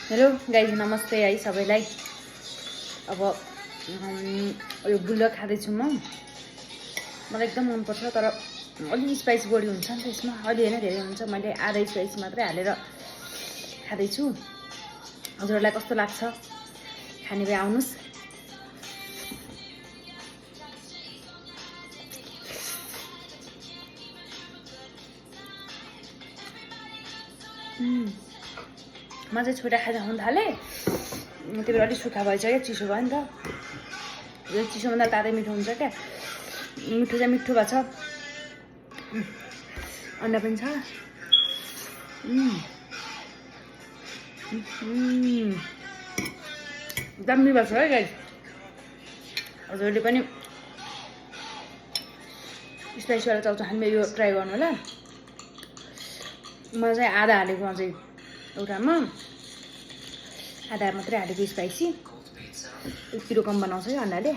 Hello guys नमस्ते है सबैलाई। अब यो बुल्लक खाँदैछु म। मलाई एकदम मनपर्छ, तर अलि स्पाइस बढी हुन्छ नि त यसमा, अलि होइन धेरै हुन्छ। मैले आधा स्पाइस मात्रै हालेर खाँदैछु। हजुरहरूलाई कस्तो लाग्छ खाने भए आउनुहोस्। म चाहिँ छोटा खाजा खान थालेँ, त्यही भएर अलिक सुक्खा भएछ क्या, चिसो भयो नि त। यो चिसोभन्दा तातै मिठो हुन्छ क्या। मिठो चाहिँ मिठो भएको छ, अन्डा पनि छ। दामी भएको छ है गाइस। हजुरले पनि स्पाइसवाला चाउचाउ खानु यो ट्राई गर्नु होला। म चाहिँ आधा हालेको, अझै एउटामा आधा मात्रै हालेको स्पाइसी। पिरो कम बनाउँछ क्या अन्डाले।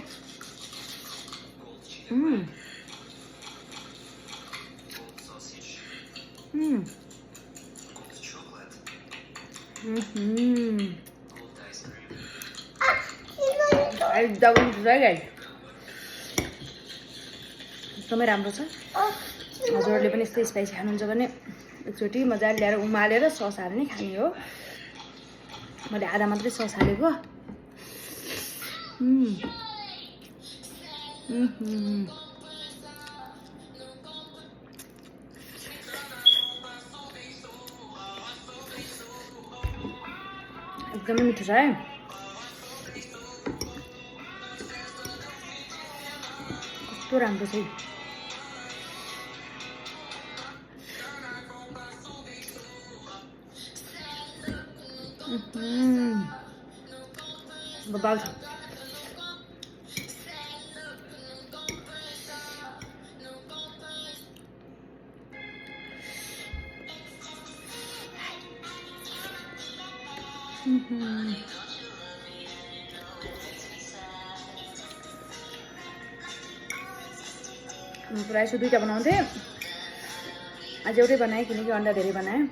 एकदमै राम्रो छ। हजुरहरूले पनि यस्तै स्पाइसी खानुहुन्छ भने एकचोटि मजाले ल्याएर उमालेर सस हालेर नै खाने हो। मैले आधा मात्रै सस हालेको। एकदमै मिठो छ है। कस्तो राम्रो छ। बबाल छ। प्रायः दुईवटा बनाउँथेँ, आज एउटै बनाएँ किनकि अन्डा धेरै बनाएँ।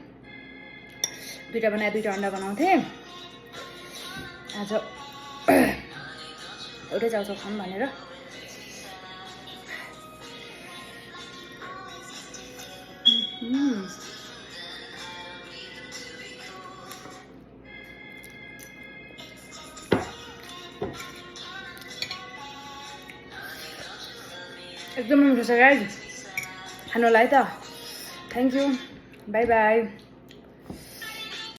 दुईवटा बनाएँ, दुईवटा अन्डा बनाउँथेँ। आज एउटै चाउचाउ खाऊँ भनेर। एकदमै मिठो छ गाइज, खानु होला है त। Thank you, by by.